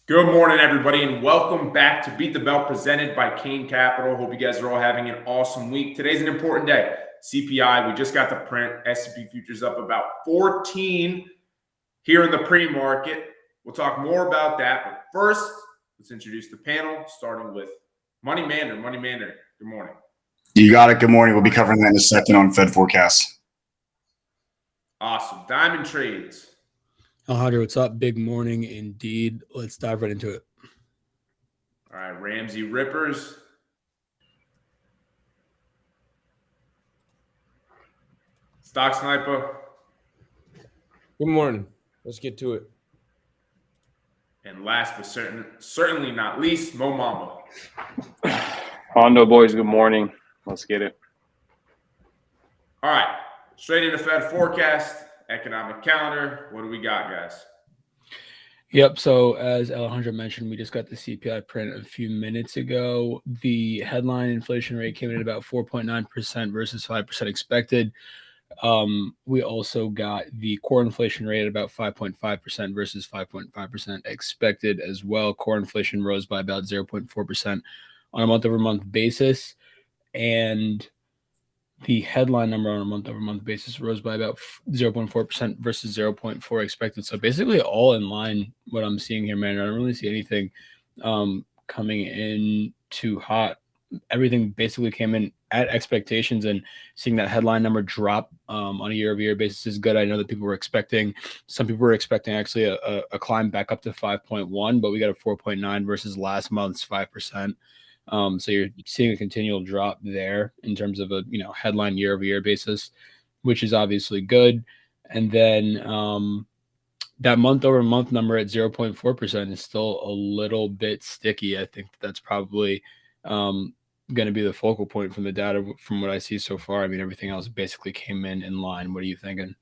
Good morning, everybody, and welcome back to Beat the Bell presented by Kane Capital. Hope you guys are all having an awesome week. Today's an important day. CPI, we just got the print. S&P futures up about 14 here in the pre-market. We'll talk more about that. But first, let's introduce the panel, starting with Money Mander. Money Mander, good morning. You got it. Good morning. We'll be covering that in a second on Fed forecast. Awesome. Diamond Trades. Alejandro, what's up? Big morning indeed. Let's dive right into it. All right, Ramsay Rippers. Stock Snipa. Good morning. Let's get to it. And last but certainly not least, Moe Mamba. Hondo boys, good morning. Let's get it. All right, straight into Fed forecast. Economic calendar. What do we got, guys? Yep. So as Alejandro mentioned, we just got the CPI print a few minutes ago. The headline inflation rate came in at about 4.9% versus 5% expected. We also got the core inflation rate at about 5.5% versus 5.5% expected as well. Core inflation rose by about 0.4% on a month-over-month basis. And the headline number on a month-over-month basis rose by about 0.4% versus 0.4% expected. So basically all in line what I'm seeing here, man. I don't really see anything coming in too hot. Everything basically came in at expectations, and seeing that headline number drop on a year-over-year basis is good. I know that some people were expecting actually a climb back up to 5.1, but we got a 4.9 versus last month's 5%. So you're seeing a continual drop there in terms of a headline year-over-year basis, which is obviously good. And then that month-over-month number at 0.4% is still a little bit sticky. I think that's probably going to be the focal point from the data from what I see so far. I mean, everything else basically came in line. What are you thinking?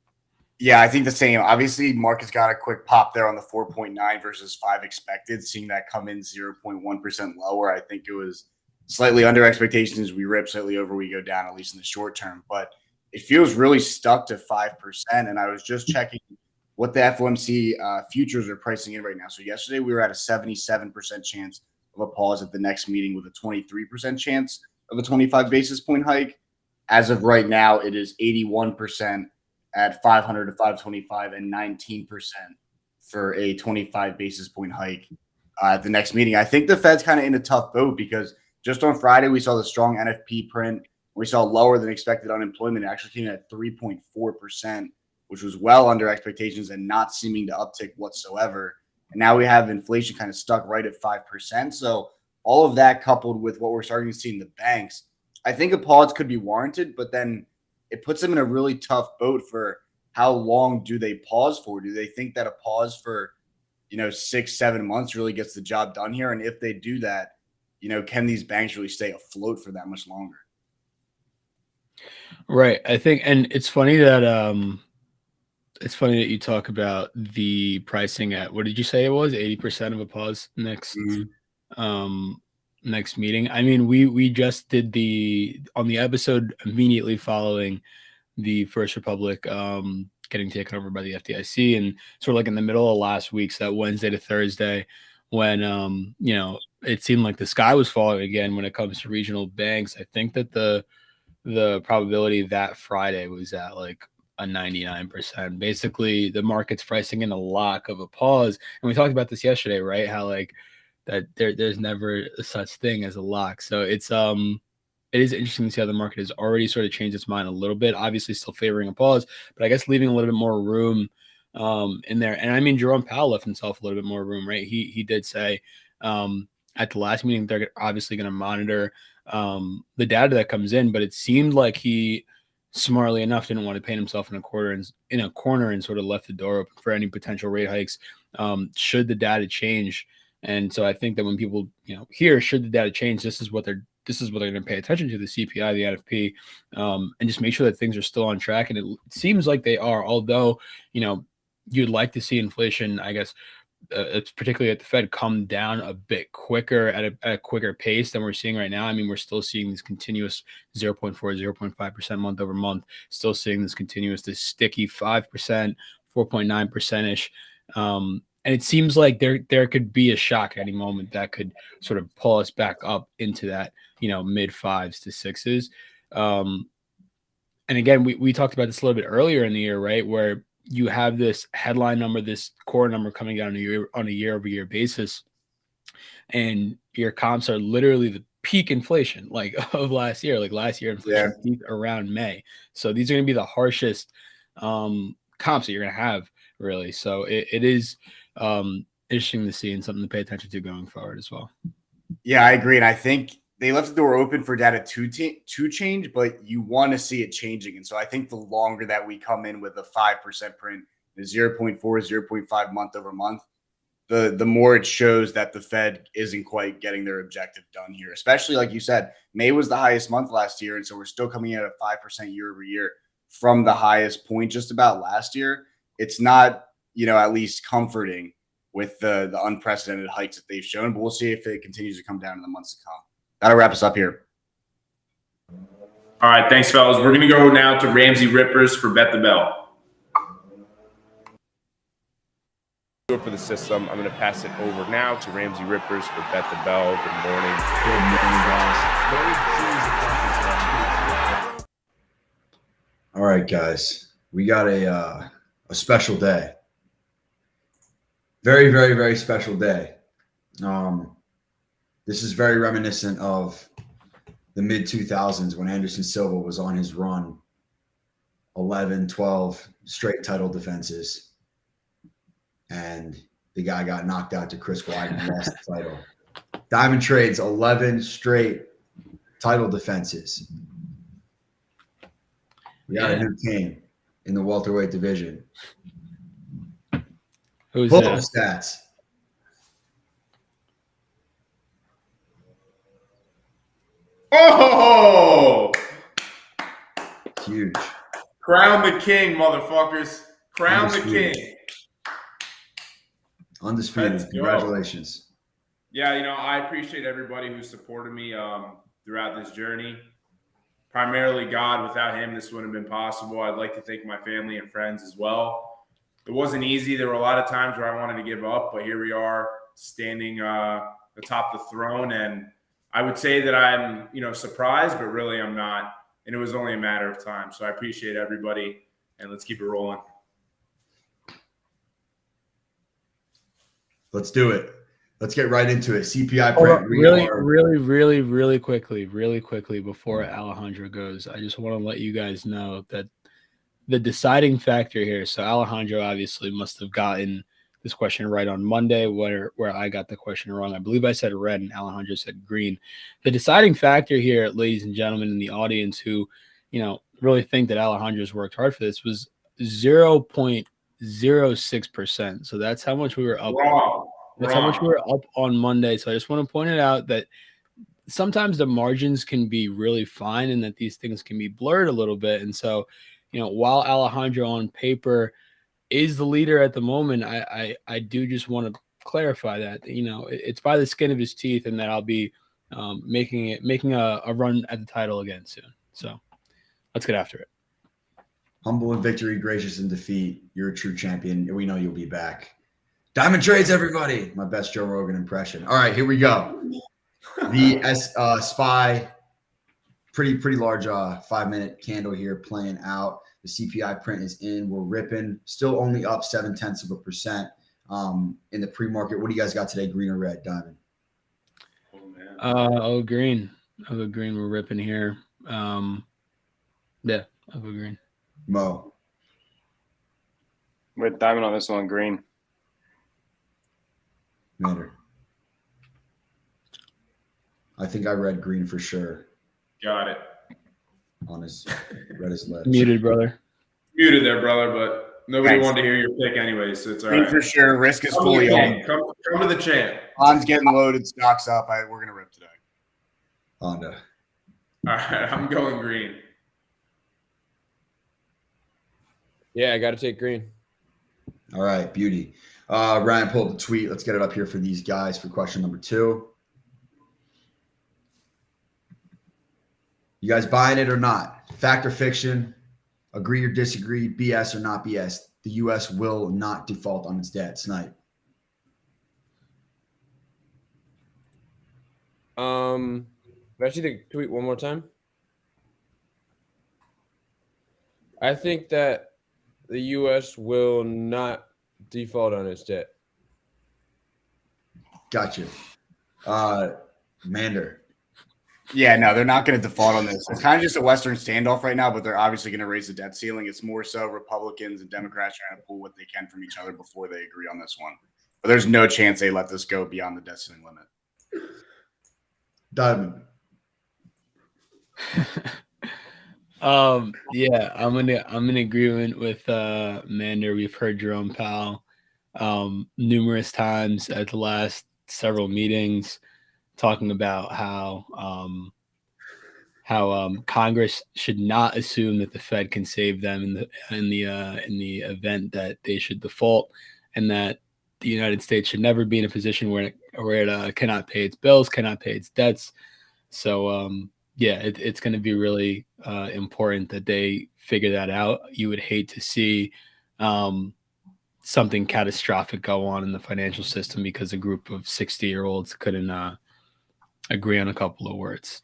Yeah, I think the same. Obviously, markets got a quick pop there on the 4.9 versus 5 expected. Seeing that come in 0.1% lower, I think it was slightly under expectations. We rip slightly over, we go down, at least in the short term. But it feels really stuck to 5%. And I was just checking what the FOMC futures are pricing in right now. So yesterday we were at a 77% chance of a pause at the next meeting with a 23% chance of a 25 basis point hike. As of right now, it is 81% at 500 to 525 and 19% for a 25 basis point hike at the next meeting. I think the Fed's kind of in a tough boat because just on Friday, we saw the strong NFP print. We saw lower than expected unemployment. It actually came in at 3.4%, which was well under expectations and not seeming to uptick whatsoever. And now we have inflation kind of stuck right at 5%. So all of that coupled with what we're starting to see in the banks, I think a pause could be warranted, but then it puts them in a really tough boat for how long do they pause for? Do they think that a pause for, 6-7 months really gets the job done here? And if they do that, can these banks really stay afloat for that much longer? Right. I think, and it's funny that you talk about the pricing at, what did you say it was? 80% of a pause next next meeting. I mean, we just did on the episode immediately following the First Republic getting taken over by the FDIC, and sort of like in the middle of last week, so that Wednesday to Thursday, when it seemed like the sky was falling again when it comes to regional banks. I think that the probability that Friday was at like a 99%. Basically, the market's pricing in a lock of a pause. And we talked about this yesterday, right? How like that there's never such thing as a lock. So it is interesting to see how the market has already sort of changed its mind a little bit. Obviously, still favoring a pause, but I guess leaving a little bit more room in there. And I mean, Jerome Powell left himself a little bit more room, right? He did say at the last meeting they're obviously going to monitor the data that comes in, but it seemed like he smartly enough didn't want to paint himself in a corner and sort of left the door open for any potential rate hikes should the data change. And so I think that when people hear should the data change, this is what they're going to pay attention to: the CPI, the NFP, and just make sure that things are still on track. And it seems like they are, although you'd like to see inflation, I guess, it's particularly at the Fed, come down a bit quicker at a quicker pace than we're seeing right now. I mean, we're still seeing this continuous 0.4, 0.5% month over month, still seeing this sticky 5%, 4.9% ish. And it seems like there could be a shock at any moment that could sort of pull us back up into that, mid 5s to 6s. And again, we talked about this a little bit earlier in the year, right? Where you have this headline number, this core number coming down on a year-over-year basis, and your comps are literally the peak inflation of last year. Like last year, inflation peaked around May. So these are going to be the harshest comps that you're going to have, really. So it is interesting to see and something to pay attention to going forward as well. Yeah, I agree. And I think they left the door open for data to change, but you want to see it changing. And so I think the longer that we come in with a 5% print, the 0.4, 0.5 month over month, the more it shows that the Fed isn't quite getting their objective done here. Especially like you said, May was the highest month last year. And so we're still coming in at 5% year over year from the highest point just about last year. It's not, at least comforting with the unprecedented hikes that they've shown, but we'll see if it continues to come down in the months to come. That'll wrap us up here. All right, thanks, fellas. We're going to go now to Ramsay Rippers for Bet the Bell. For the system, I'm going to pass it over now to Ramsay Rippers for Bet the Bell. Good morning. All right, guys, we got a special day. Very, very, very special day. This is very reminiscent of the mid-2000s when Anderson Silva was on his run, 11, 12 straight title defenses, and the guy got knocked out to Chris Weidman and lost the title. Diamond Trades, 11 straight title defenses. We got a new king in the welterweight division. Who's Pull that? up stats. Oh! Huge. Crown the king, motherfuckers. Crown the king. Undisputed. Let's go. Congratulations. Yeah, I appreciate everybody who supported me throughout this journey. Primarily God. Without him, this wouldn't have been possible. I'd like to thank my family and friends as well. It wasn't easy. There were a lot of times where I wanted to give up, but here we are standing atop the throne. And I would say that I'm, surprised, but really I'm not. And it was only a matter of time. So I appreciate everybody, and let's keep it rolling. Let's do it. Let's get right into it. CPI Oh, print. really quickly before Alejandro goes, I just want to let you guys know that the deciding factor here. So Alejandro obviously must have gotten this question right on Monday, where I got the question wrong. I believe I said red and Alejandro said green. The deciding factor here, ladies and gentlemen in the audience who, really think that Alejandro's worked hard for this, was 0.06%. So that's how much we were up. That's how much we were up on Monday. So I just want to point it out that sometimes the margins can be really fine and that these things can be blurred a little bit. And so, while Alejandro on paper is the leader at the moment, I do just want to clarify that, it's by the skin of his teeth and that I'll be making a run at the title again soon. So let's get after it. Humble in victory, gracious in defeat. You're a true champion. We know you'll be back. Diamond trades, everybody. My best Joe Rogan impression. All right, here we go. The SPY, pretty large 5-minute candle here playing out. The CPI print is in. We're ripping. Still only up 0.7% in the pre-market. What do you guys got today, green or red, Diamond? Green. I'll go green. We're ripping here. Yeah, I'll go green. Mo. With Diamond on this one, green. Mander. I think I read green for sure. Got it. On his read his letters. Muted, brother. Muted there, brother, but nobody Thanks. wanted to hear your pick anyway, so it's all Green right. for sure. Risk is Come fully to the on. champ. Come to the champ. Bonds getting loaded. Stocks up. We're gonna rip today. Honda. All right, I'm going green. Yeah, I got to take green. All right, beauty. Ryan pulled the tweet. Let's get it up here for these guys for question number 2. You guys buying it or not? Fact or fiction? Agree or disagree? BS or not BS? The U.S. will not default on its debt. Snipe. Can I see the tweet one more time? I think that the U.S. will not default on its debt. Gotcha. Mander. Yeah, no, they're not going to default on this. It's kind of just a Western standoff right now, but they're obviously going to raise the debt ceiling. It's more so Republicans and Democrats trying to pull what they can from each other before they agree on this one. But there's no chance they let this go beyond the debt ceiling limit. Diamond. Yeah, I'm in agreement with Mander. We've heard Jerome Powell numerous times at the last several meetings talking about how Congress should not assume that the Fed can save them in the event that they should default, and that the United States should never be in a position where it cannot pay its bills, cannot pay its debts. So yeah, it's going to be really important that they figure that out. You would hate to see something catastrophic go on in the financial system because a group of 60-year-olds couldn't agree on a couple of words.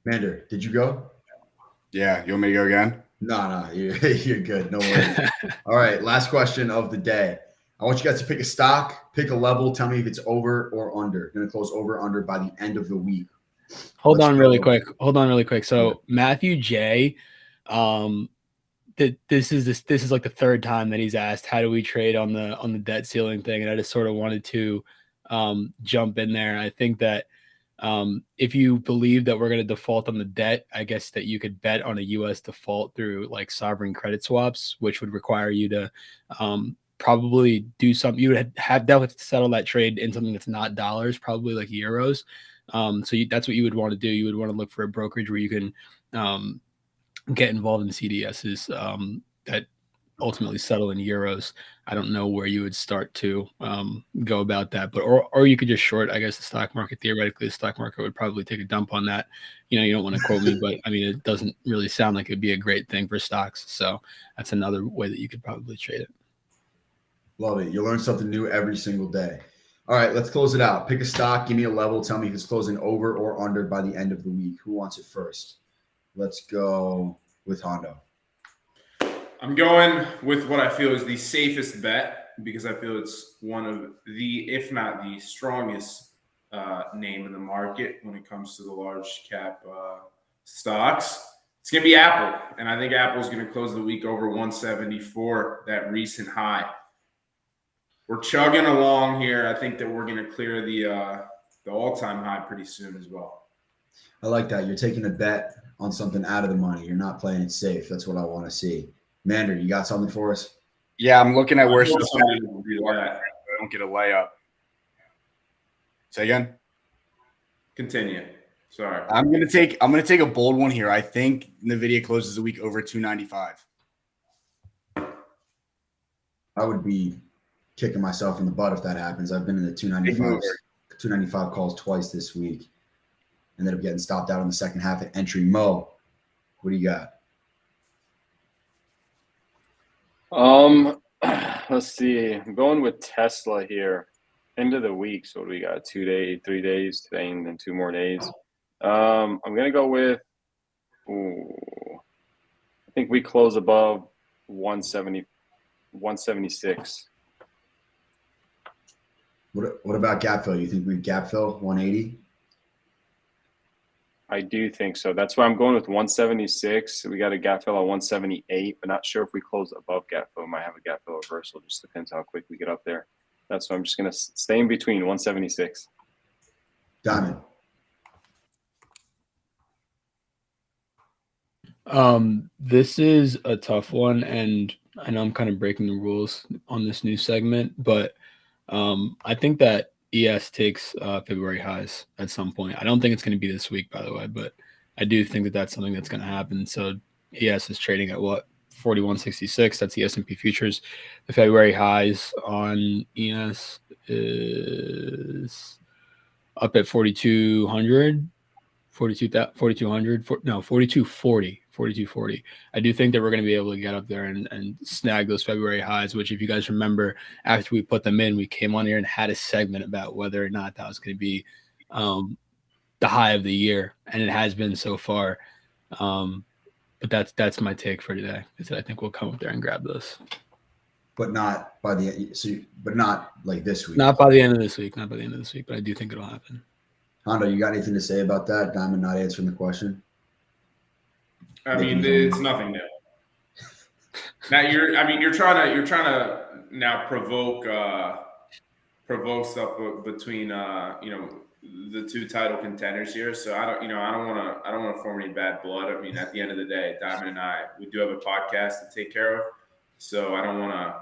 Mander, did you go? Yeah, you want me to go again? No, you're good. No worries. All right, last question of the day. I want you guys to pick a stock, pick a level. Tell me if it's over or under. Going to close over or under by the end of the week. Hold on really quick. So Matthew J, this is like the third time that he's asked, how do we trade on the debt ceiling thing? And I just sort of wanted to jump in there. I think that if you believe that we're going to default on the debt, I guess that you could bet on a U.S. default through like sovereign credit swaps, which would require you to probably do something. You would have to settle that trade in something that's not dollars, probably like euros. So that's what you would want to do. You would want to look for a brokerage where you can get involved in CDSs that ultimately settle in euros. I don't know where you would start to go about that, but or you could just short, I guess, the stock market. Theoretically, the stock market would probably take a dump on that. You don't want to quote me, but I mean, it doesn't really sound like it'd be a great thing for stocks. So that's another way that you could probably trade it. Love it. You learn something new every single day. All right, let's close it out. Pick a stock, give me a level. Tell me if it's closing over or under by the end of the week. Who wants it first? Let's go with Hondo. I'm going with what I feel is the safest bet because I feel it's one of the, if not the strongest name in the market when it comes to the large cap stocks. It's going to be Apple. And I think Apple is going to close the week over 174, that recent high. We're chugging along here. I think that we're going to clear the all-time high pretty soon as well. I like that. You're taking a bet on something out of the money. You're not playing it safe. That's what I want to see. Mander, you got something for us? Yeah, I'm looking at where I know stuff somebody will do that. I don't get a layup. Say again. Continue. Sorry. I'm gonna take a bold one here. I think Nvidia closes the week over 295. I would be kicking myself in the butt if that happens. I've been in the 295 calls twice this week. Ended up getting stopped out in the second half at entry. Mo, what do you got? Let's see. I'm going with Tesla here. End of the week. So what do we got? 3 days today, and then 2 more days. I'm gonna go with. I think we close above 170, 176. What about gap fill? You think we gap fill 180? I do think so. That's why I'm going with 176. We got a gap fill at 178, but not sure if we close above gap fill. Might have a gap fill reversal. Just depends how quick we get up there. That's why I'm just going to stay in between 176. Diamond. This is a tough one, and I know I'm kind of breaking the rules on this new segment, but I think that ES takes February highs at some point. I don't think it's going to be this week, by the way, but I do think that that's something that's going to happen. So ES is trading at what? 41.66. That's the S&P futures. The February highs on ES is up at 4,200. 4240. I do think that we're going to be able to get up there and snag those February highs, which, if you guys remember, after we put them in, we came on here and had a segment about whether or not that was going to be the high of the year, and it has been so far. But that's my take for today, is that I think we'll come up there and grab those. But not by the but not like this week. Not by the end of this week, but I do think it'll happen. Hondo, you got anything to say about that? Diamond not answering the question. I mean, it's nothing new. Now you're trying to now provoke stuff between the two title contenders here. So I don't want to form any bad blood. I mean, at the end of the day, Diamond and I, we do have a podcast to take care of. So I don't want to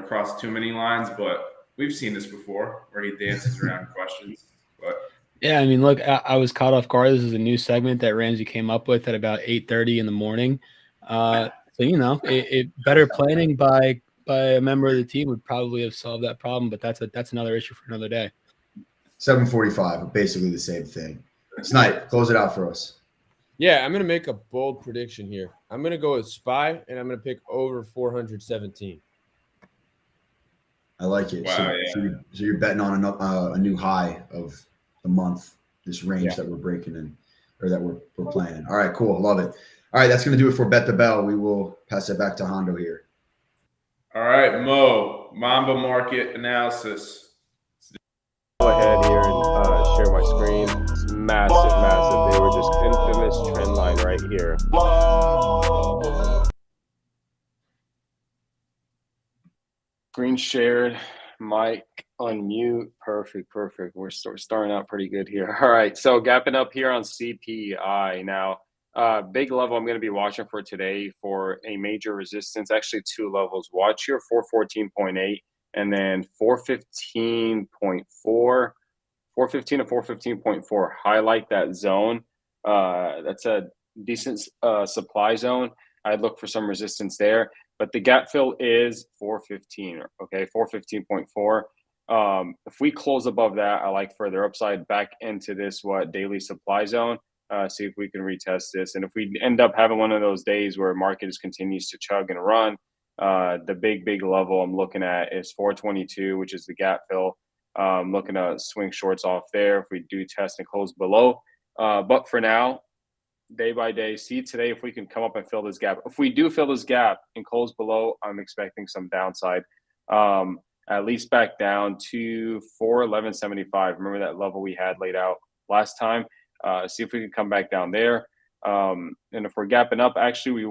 cross too many lines, but we've seen this before where he dances around questions. But yeah, I mean, look, I was caught off guard. This is a new segment that Ramsay came up with at about 8:30 in the morning. So better planning by a member of the team would probably have solved that problem. But that's another issue for another day. 7:45, basically the same thing. Snipe, close it out for us. Yeah, I'm going to make a bold prediction here. I'm going to go with SPY, and I'm going to pick over 417. I like it. Wow, so you're betting on a new high of the month, this range that we're breaking in, or that we're playing. All right, cool. Love it. All right, that's going to do it for Bet the Bell. We will pass it back to Hondo here. All right, Moe Mamba market analysis. Go ahead here and share my screen. It's massive. They were just infamous trend line right here. Screen shared. Mic unmute. Perfect. We're starting out pretty good here. All right, so gapping up here on CPI now. Big level I'm going to be watching for today for a major resistance. Actually, 2 levels. Watch your 414.8 and then 415.4. 415 to 415.4. Highlight that zone. That's a decent supply zone. I'd look for some resistance there. But the gap fill is 415, okay, 415.4. If we close above that, I like further upside back into this daily supply zone. See if we can retest this. And if we end up having one of those days where market just continues to chug and run, the big level I'm looking at is 422, which is the gap fill. I'm looking to swing shorts off there if we do test and close below. But for now, day by day, see today if we can come up and fill this gap. If we do fill this gap and close below, I'm expecting some downside. At least back down to 411.75. Remember that level we had laid out last time? See if we can come back down there. And if we're gapping up, actually,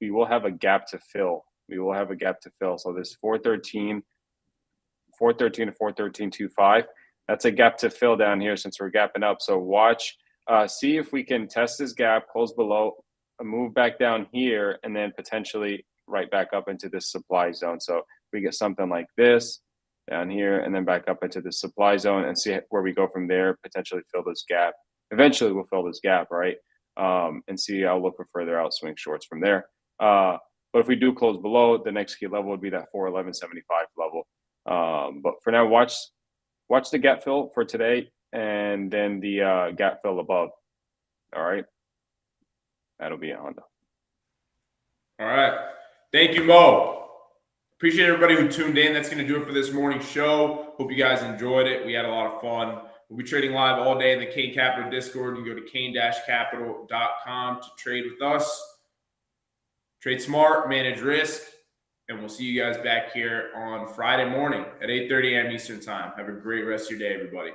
we will have a gap to fill. So this 413 to 413.25. That's a gap to fill down here since we're gapping up. So watch See if we can test this gap, close below, move back down here, and then potentially right back up into this supply zone. So we get something like this down here and then back up into the supply zone and see where we go from there, potentially fill this gap. Eventually we'll fill this gap, right? And see, I'll look for further out swing shorts from there. But if we do close below, the next key level would be that 411.75 level. But for now, watch the gap fill for today and then the gap fill above. All right. That'll be a Honda. All right. Thank you, Mo. Appreciate everybody who tuned in. That's going to do it for this morning's show. Hope you guys enjoyed it. We had a lot of fun. We'll be trading live all day in the Kane Capital Discord. You can go to kane-capital.com to trade with us. Trade smart, manage risk, and we'll see you guys back here on Friday morning at 8:30 a.m. Eastern Time. Have a great rest of your day, everybody.